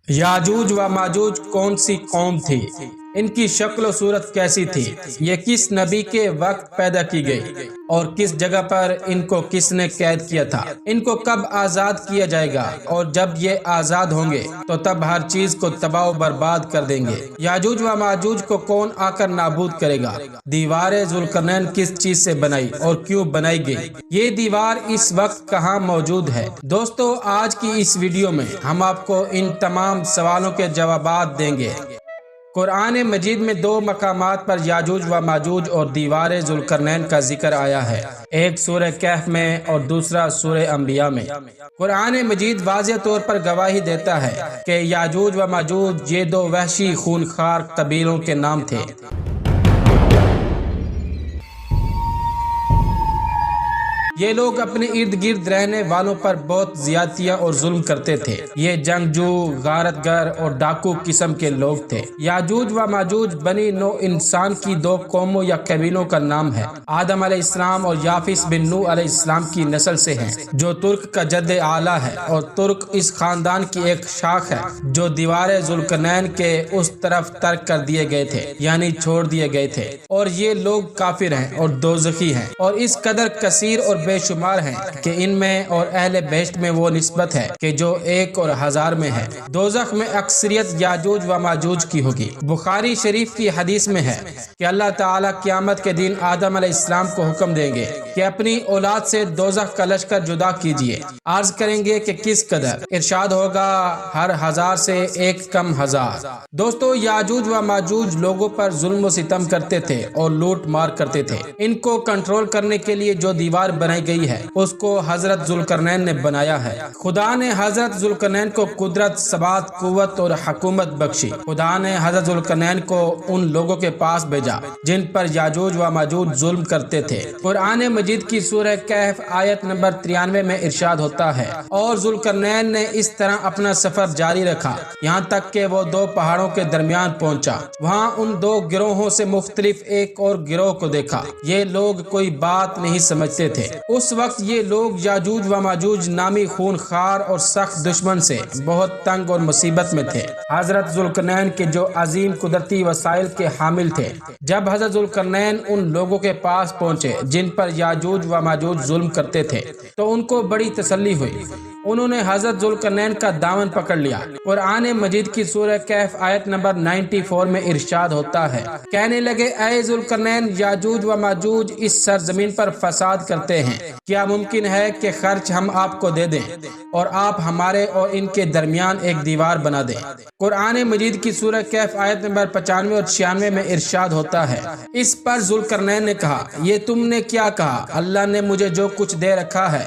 یاجوج و ماجوج کون سی قوم تھی؟ ان کی شکل و صورت کیسی تھی؟ یہ کس نبی کے وقت پیدا کی گئی اور کس جگہ پر ان کو کس نے قید کیا تھا؟ ان کو کب آزاد کیا جائے گا اور جب یہ آزاد ہوں گے تو تب ہر چیز کو تباہ و برباد کر دیں گے۔ یاجوج و ماجوج کو کون آ کر نابود کرے گا؟ دیوار ذوالقرنین کس چیز سے بنائی اور کیوں بنائی گئی؟ یہ دیوار اس وقت کہاں موجود ہے؟ دوستو، آج کی اس ویڈیو میں ہم آپ کو ان تمام سوالوں کے جوابات دیں گے۔ قرآن مجید میں دو مقامات پر یاجوج و ماجوج اور دیوار ذوالقرنین کا ذکر آیا ہے، ایک سورہ کہف میں اور دوسرا سورہ انبیاء میں۔ قرآن مجید واضح طور پر گواہی دیتا ہے کہ یاجوج و ماجوج یہ دو وحشی خونخوار قبیلوں کے نام تھے۔ یہ لوگ اپنے ارد گرد رہنے والوں پر بہت زیادتیاں اور ظلم کرتے تھے۔ یہ جنگجو، غارت گر اور ڈاکو قسم کے لوگ تھے۔ یاجوج و ماجوج بنی نوع انسان کی دو قوموں یا قبیلوں کا نام ہے۔ آدم علیہ السلام اور یافس بن نوح علیہ السلام کی نسل سے ہیں، جو ترک کا جد اعلیٰ ہے، اور ترک اس خاندان کی ایک شاخ ہے جو دیوار ذوالقرنین کے اس طرف ترک کر دیے گئے تھے، یعنی چھوڑ دیے گئے تھے، اور یہ لوگ کافر ہیں اور دوزخی ہیں، اور اس قدر کثیر اور بے شمار ہیں کہ ان میں اور اہل بہشت میں وہ نسبت ہے کہ جو 1 اور 1000 میں ہے۔ دوزخ میں اکثریت یاجوج و ماجوج کی ہوگی۔ بخاری شریف کی حدیث میں ہے کہ اللہ تعالیٰ قیامت کے دن آدم علیہ السلام کو حکم دیں گے کہ اپنی اولاد سے دوزخ کا لشکر جدا کیجیے۔ عرض کریں گے کہ کس قدر؟ ارشاد ہوگا ہر 1000 سے 1 کم 1000۔ دوستو، یاجوج و ماجوج لوگوں پر ظلم و ستم کرتے تھے اور لوٹ مار کرتے تھے۔ ان کو کنٹرول کرنے کے لیے جو دیوار بنائی گئی ہے اس کو حضرت ذوالقرنین نے بنایا ہے۔ خدا نے حضرت ذوالقرنین کو قدرت، ثبات، قوت اور حکومت بخشی۔ خدا نے حضرت ذوالقرنین کو ان لوگوں کے پاس بھیجا جن پر یاجوج و ماجوج ظلم کرتے تھے۔ قرآن مجید کی سورہ کہف آیت نمبر 93 میں ارشاد ہوتا ہے، اور ذوالقرنین نے اس طرح اپنا سفر جاری رکھا یہاں تک کہ وہ 2 پہاڑوں کے درمیان پہنچا۔ وہاں ان 2 گروہوں سے مختلف ایک اور گروہ کو دیکھا۔ یہ لوگ کوئی بات نہیں سمجھتے تھے۔ اس وقت یہ لوگ یاجوج و ماجوج نامی خونخوار اور سخت دشمن سے بہت تنگ اور مصیبت میں تھے۔ حضرت ذوالقرنین کے جو عظیم قدرتی وسائل کے حامل تھے، جب حضرت ذوالقرنین ان لوگوں کے پاس پہنچے جن پر یاجوج و ماجوج ظلم کرتے تھے تو ان کو بڑی تسلی ہوئی۔ انہوں نے حضرت ذوالقرنین کا دامن پکڑ لیا۔ قرآن مجید کی سورہ کہف آیت نمبر 94 میں ارشاد ہوتا ہے، کہنے لگے اے ذوالقرنین، یاجوج و ماجوج اس سرزمین پر فساد کرتے ہیں، کیا ممکن ہے کہ خرچ ہم آپ کو دے دیں اور آپ ہمارے اور ان کے درمیان ایک دیوار بنا دیں؟ قرآن مجید کی سورہ کہف آیت نمبر 95 اور 96 میں ارشاد ہوتا ہے، اس پر ذوالقرنین نے کہا، یہ تم نے کیا کہا؟ اللہ نے مجھے جو کچھ دے رکھا ہے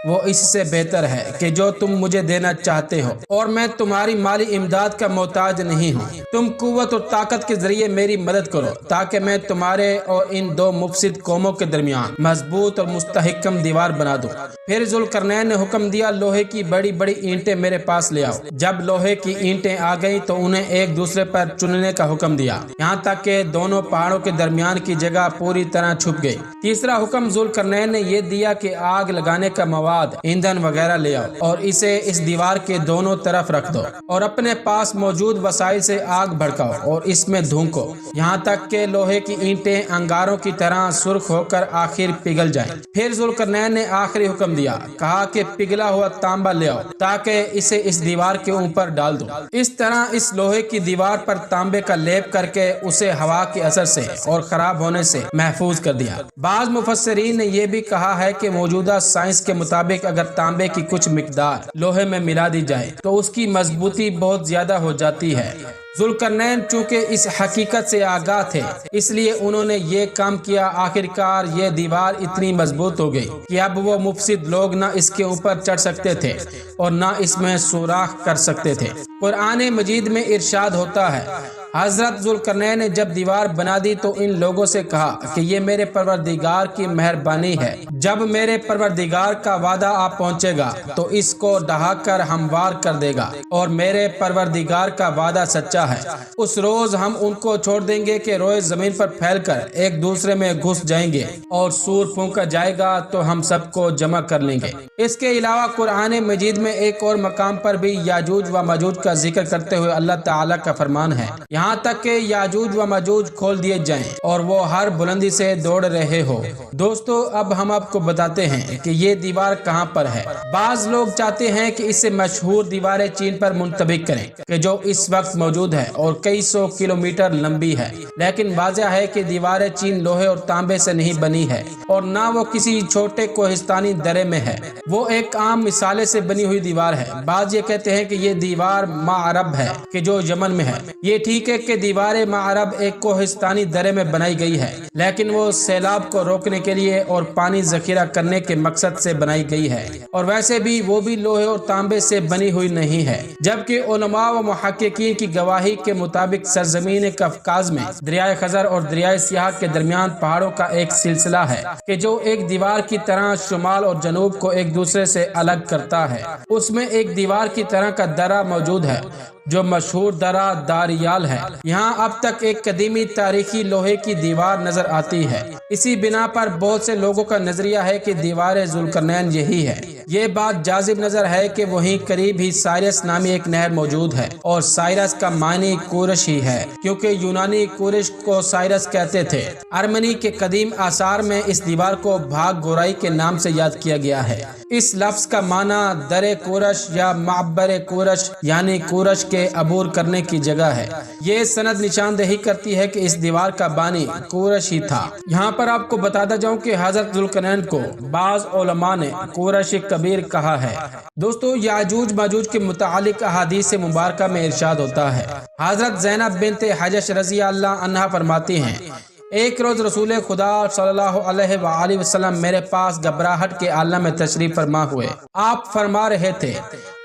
وہ اس سے بہتر ہے کہ جو تم مجھے دینا چاہتے ہو، اور میں تمہاری مالی امداد کا محتاج نہیں ہوں۔ تم قوت اور طاقت کے ذریعے میری مدد کرو تاکہ میں تمہارے اور ان 2 مفسد قوموں کے درمیان مضبوط اور مستحکم دیوار بنا دوں۔ پھر ذوالقرنین نے حکم دیا، لوہے کی بڑی بڑی اینٹیں میرے پاس لے آؤ۔ جب لوہے کی اینٹیں آ گئیں تو انہیں ایک دوسرے پر چننے کا حکم دیا، یہاں تک کہ دونوں پہاڑوں کے درمیان کی جگہ پوری طرح چھپ گئی۔ تیسرا حکم ذوالقرنین نے یہ دیا کہ آگ لگانے کا مواد، ایندھن وغیرہ لے آؤ اور اسے اس دیوار کے دونوں طرف رکھ دو، اور اپنے پاس موجود وسائل سے آگ بھڑکاؤ اور اس میں دھونکو یہاں تک کہ لوہے کی اینٹیں انگاروں کی طرح سرخ ہو کر آخر پگھل جائیں۔ پھر ذوالقرنین نے آخری حکم دیا، کہا کہ پگھلا ہوا تانبا لے آؤ تاکہ اسے اس دیوار کے اوپر ڈال دو۔ اس طرح اس لوہے کی دیوار پر تانبے کا لیپ کر کے اسے ہوا کے اثر سے اور خراب ہونے سے محفوظ کر دیا۔ بعض مفسرین نے یہ بھی کہا ہے کہ موجودہ سائنس کے مطابق اگر تانبے کی کچھ مقدار لوہے میں ملا دی جائے تو اس کی مضبوطی بہت زیادہ ہو جاتی ہے۔ ذوالقرنین چونکہ اس حقیقت سے آگاہ تھے، اس لیے انہوں نے یہ کام کیا۔ آخرکار یہ دیوار اتنی مضبوط ہو گئی کہ اب وہ مفسد لوگ نہ اس کے اوپر چڑھ سکتے تھے اور نہ اس میں سوراخ کر سکتے تھے۔ قرآن مجید میں ارشاد ہوتا ہے، حضرت ذوالقرنین نے جب دیوار بنا دی تو ان لوگوں سے کہا کہ یہ میرے پروردگار کی مہربانی ہے، جب میرے پروردگار کا وعدہ آ پہنچے گا تو اس کو ڈھا کر ہموار کر دے گا، اور میرے پروردگار کا وعدہ سچا ہے۔ اس روز ہم ان کو چھوڑ دیں گے کہ روئے زمین پر پھیل کر ایک دوسرے میں گھس جائیں گے، اور سور پھونکا جائے گا تو ہم سب کو جمع کر لیں گے۔ اس کے علاوہ قرآن مجید میں ایک اور مقام پر بھی یاجوج و ماجوج کا ذکر کرتے ہوئے اللہ تعالیٰ کا فرمان ہے، یہاں تک کہ یاجوج و ماجوج کھول دیے جائیں اور وہ ہر بلندی سے دوڑ رہے ہو۔ دوستو اب ہم آپ کو بتاتے ہیں کہ یہ دیوار کہاں پر ہے۔ بعض لوگ چاہتے ہیں کہ اسے مشہور دیوار چین پر منطبق کریں کہ جو اس وقت موجود ہے اور کئی 100 کلومیٹر لمبی ہے، لیکن واضح ہے کہ دیوار چین لوہے اور تانبے سے نہیں بنی ہے اور نہ وہ کسی چھوٹے کوہستانی درے میں ہے، وہ ایک عام مسالے سے بنی ہوئی دیوار ہے۔ بعض یہ کہتے ہیں کہ یہ دیوار معرب ہے کہ جو یمن میں ہے۔ یہ ٹھیک ہے کہ دیوار معرب ایک کوہستانی درے میں بنائی گئی ہے، لیکن وہ سیلاب کو روکنے کے لیے اور پانی ذخیرہ کرنے کے مقصد سے بنائی گئی ہے، اور ویسے بھی وہ بھی لوہے اور تانبے سے بنی ہوئی نہیں ہے، جبکہ علماء و محققین کی گواہی کے مطابق سرزمین قفقاز میں دریائے خزر اور دریائے سیاہ کے درمیان پہاڑوں کا ایک سلسلہ ہے کہ جو ایک دیوار کی طرح شمال اور جنوب کو ایک دوسرے سے الگ کرتا ہے۔ اس میں ایک دیوار کی طرح کا درہ موجود ہے جو مشہور درہ داریال ہے۔ یہاں اب تک ایک قدیمی تاریخی لوہے کی دیوار نظر آتی ہے۔ اسی بنا پر بہت سے لوگوں کا نظریہ ہے کہ دیوار ذوالقرنین یہی ہے۔ یہ بات جاذب نظر ہے کہ وہیں قریب ہی سائرس نامی ایک نہر موجود ہے، اور سائرس کا معنی کورش ہی ہے، کیونکہ یونانی کورش کو سائرس کہتے تھے۔ ارمنی کے قدیم آثار میں اس دیوار کو بھاگ گورائی کے نام سے یاد کیا گیا ہے۔ اس لفظ کا معنی در کورش یا معبر کورش یعنی کورش کے عبور کرنے کی جگہ ہے۔ یہ سند نشاندہی کرتی ہے کہ اس دیوار کا بانی کورش ہی تھا۔ یہاں پر آپ کو بتاتا جاؤں کہ حضرت ذوالقرنین کو بعض علماء نے کورش کبیر کہا ہے۔ دوستو یاجوج ماجوج کے متعلق احادیث مبارکہ میں ارشاد ہوتا ہے، حضرت زینب بنت حجش رضی اللہ عنہا فرماتی ہیں، ایک روز رسول خدا صلی اللہ علیہ وآلہ وسلم میرے پاس گھبراہٹ کے عالم میں تشریف فرما ہوئے۔ آپ فرما رہے تھے،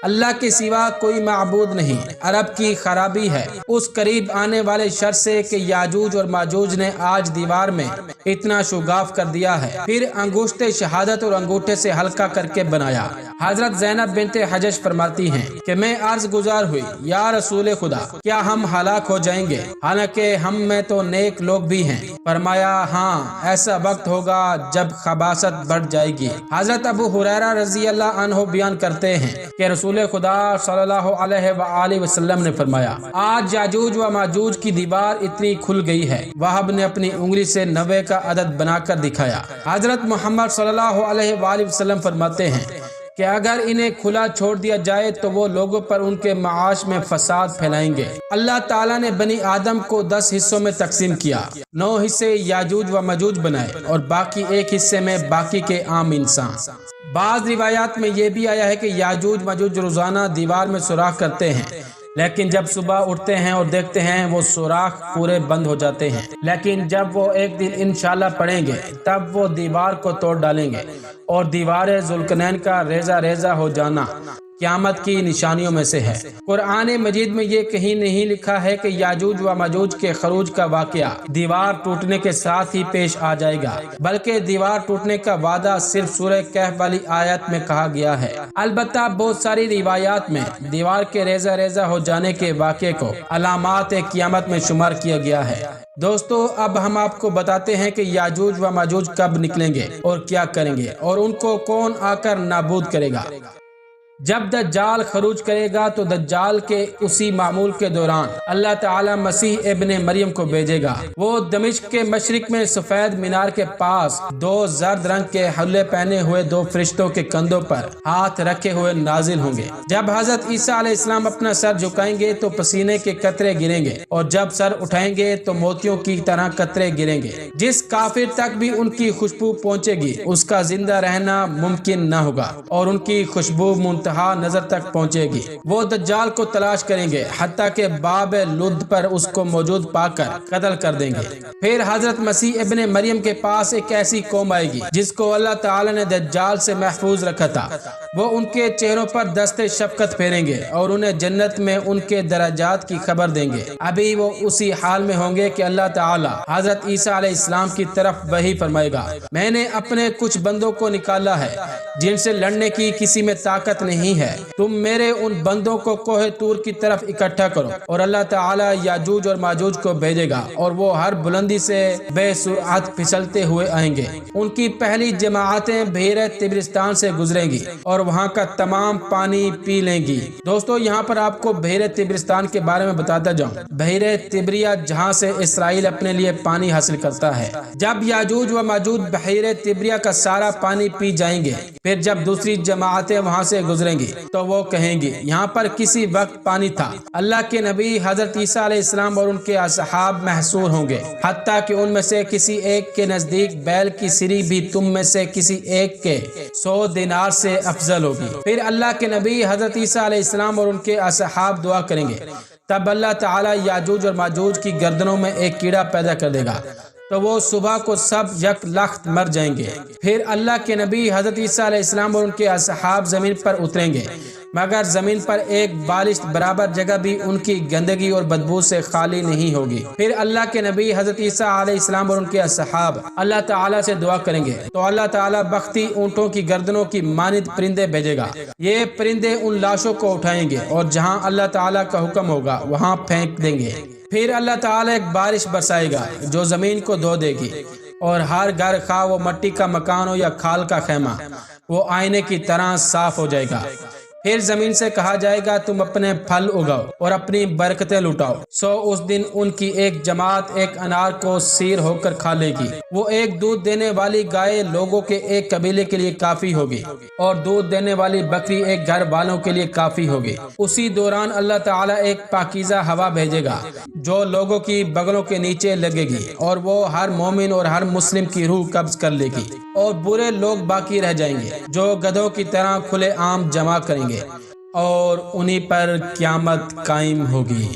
اللہ کے سوا کوئی معبود نہیں، عرب کی خرابی ہے اس قریب آنے والے شر سے کہ یاجوج اور ماجوج نے آج دیوار میں اتنا شگاف کر دیا ہے، پھر انگشت شہادت اور انگوٹھے سے ہلکا کر کے بنایا۔ حضرت زینب بنت حجش فرماتی ہیں کہ میں عرض گزار ہوئی، یا رسول خدا کیا ہم ہلاک ہو جائیں گے، حالانکہ ہم میں تو نیک لوگ بھی ہیں؟ فرمایا ہاں، ایسا وقت ہوگا جب خباثت بڑھ جائے گی۔ حضرت ابو ہریرہ رضی اللہ عنہ بیان کرتے ہیں کہ رسول خدا صلی اللہ علیہ وآلہ وسلم نے فرمایا، آج یاجوج و ماجوج کی دیوار اتنی کھل گئی ہے، وہب نے اپنی انگلی سے 90 کا عدد بنا کر دکھایا۔ حضرت محمد صلی اللہ علیہ وآلہ وسلم فرماتے ہیں کہ اگر انہیں کھلا چھوڑ دیا جائے تو وہ لوگوں پر ان کے معاش میں فساد پھیلائیں گے۔ اللہ تعالیٰ نے بنی آدم کو 10 حصوں میں تقسیم کیا، 9 حصے یاجوج و ماجوج بنائے اور باقی 1 حصے میں باقی کے عام انسان۔ بعض روایات میں یہ بھی آیا ہے کہ یاجوج ماجوج روزانہ دیوار میں سوراخ کرتے ہیں، لیکن جب صبح اٹھتے ہیں اور دیکھتے ہیں وہ سوراخ پورے بند ہو جاتے ہیں، لیکن جب وہ ایک دن انشاءاللہ پڑھیں گے تب وہ دیوار کو توڑ ڈالیں گے، اور دیوار ذوالقرنین کا ریزہ ریزہ ہو جانا قیامت کی نشانیوں میں سے ہے۔ قرآن مجید میں یہ کہیں نہیں لکھا ہے کہ یاجوج و ماجوج کے خروج کا واقعہ دیوار ٹوٹنے کے ساتھ ہی پیش آ جائے گا، بلکہ دیوار ٹوٹنے کا وعدہ صرف سورہ کہف والی آیت میں کہا گیا ہے۔ البتہ بہت ساری روایات میں دیوار کے ریزہ ریزہ ہو جانے کے واقعے کو علامات قیامت میں شمار کیا گیا ہے۔ دوستو اب ہم آپ کو بتاتے ہیں کہ یاجوج و ماجوج کب نکلیں گے اور کیا کریں گے، اور ان کو کون آ کر نابود کرے گا۔ جب دجال خروج کرے گا تو دجال کے اسی معمول کے دوران اللہ تعالی مسیح ابن مریم کو بھیجے گا۔ وہ دمشق کے مشرق میں سفید مینار کے پاس 2 زرد رنگ کے حلے پہنے ہوئے 2 فرشتوں کے کندھوں پر ہاتھ رکھے ہوئے نازل ہوں گے۔ جب حضرت عیسیٰ علیہ السلام اپنا سر جھکائیں گے تو پسینے کے قطرے گریں گے، اور جب سر اٹھائیں گے تو موتیوں کی طرح قطرے گریں گے۔ جس کافر تک بھی ان کی خوشبو پہنچے گی اس کا زندہ رہنا ممکن نہ ہوگا، اور ان کی خوشبو انتہا نظر تک پہنچے گی۔ وہ دجال کو تلاش کریں گے حتیٰ کہ باب لد پر اس کو موجود پا کر قتل کر دیں گے۔ پھر حضرت مسیح ابن مریم کے پاس ایک ایسی قوم آئے گی جس کو اللہ تعالی نے دجال سے محفوظ رکھا تھا۔ وہ ان کے چہروں پر دست شفقت پھیریں گے اور انہیں جنت میں ان کے درجات کی خبر دیں گے۔ ابھی وہ اسی حال میں ہوں گے کہ اللہ تعالی حضرت عیسیٰ علیہ السلام کی طرف وحی فرمائے گا، میں نے اپنے کچھ بندوں کو نکالا ہے جن سے لڑنے کی کسی میں طاقت نہیں ہے، تم میرے ان بندوں کو کوہ طور کی طرف اکٹھا کرو، اور اللہ تعالی یاجوج اور ماجوج کو بھیجے گا اور وہ ہر بلندی سے بے سرعت پھسلتے ہوئے آئیں گے۔ ان کی پہلی جماعتیں بحیرہ طبرستان سے گزریں گی اور وہاں کا تمام پانی پی لیں گی۔ دوستو یہاں پر آپ کو بحیرہ طبرستان کے بارے میں بتاتا جاؤں۔ بحیرہ طبریہ جہاں سے اسرائیل اپنے لیے پانی حاصل کرتا ہے۔ جب یاجوج و ماجوج بحیرہ طبریہ کا سارا پانی پی جائیں گے، پھر جب دوسری جماعتیں وہاں سے گزریں گی تو وہ کہیں گی یہاں پر کسی وقت پانی تھا۔ اللہ کے نبی حضرت عیسیٰ علیہ السلام اور ان کے اصحاب محصور ہوں گے، حتیٰ کہ ان میں سے کسی ایک کے نزدیک بیل کی سری بھی تم میں سے کسی ایک کے 100 دینار سے افضل ہوگی۔ پھر اللہ کے نبی حضرت عیسیٰ علیہ السلام اور ان کے اصحاب دعا کریں گے، تب اللہ تعالی یاجوج اور ماجوج کی گردنوں میں ایک کیڑا پیدا کر دے گا تو وہ صبح کو سب یک لخت مر جائیں گے۔ پھر اللہ کے نبی حضرت عیسیٰ علیہ السلام اور ان کے اصحاب زمین پر اتریں گے، مگر زمین پر ایک بالشت برابر جگہ بھی ان کی گندگی اور بدبو سے خالی نہیں ہوگی۔ پھر اللہ کے نبی حضرت عیسیٰ علیہ السلام اور ان کے اصحاب اللہ تعالیٰ سے دعا کریں گے تو اللہ تعالیٰ بختی اونٹوں کی گردنوں کی مانند پرندے بھیجے گا۔ یہ پرندے ان لاشوں کو اٹھائیں گے اور جہاں اللہ تعالیٰ کا حکم ہوگا وہاں پھینک دیں گے۔ پھر اللہ تعالیٰ ایک بارش برسائے گا جو زمین کو دھو دے گی، اور ہر گھر خواہ وہ مٹی کا مکان ہو یا کھال کا خیمہ، وہ آئینے کی طرح صاف ہو جائے گا۔ پھر زمین سے کہا جائے گا تم اپنے پھل اگاؤ اور اپنی برکتیں لٹاؤ۔ سو اس دن ان کی ایک جماعت ایک انار کو سیر ہو کر کھا لے گی۔ وہ ایک دودھ دینے والی گائے لوگوں کے ایک قبیلے کے لیے کافی ہوگی، اور دودھ دینے والی بکری ایک گھر والوں کے لیے کافی ہوگی۔ اسی دوران اللہ تعالیٰ ایک پاکیزہ ہوا بھیجے گا جو لوگوں کی بغلوں کے نیچے لگے گی، اور وہ ہر مومن اور ہر مسلم کی روح قبض کر لے گی، اور برے لوگ باقی رہ جائیں گے جو گدھوں کی طرح کھلے عام جمع کریں گے، اور انہی پر قیامت قائم ہوگی۔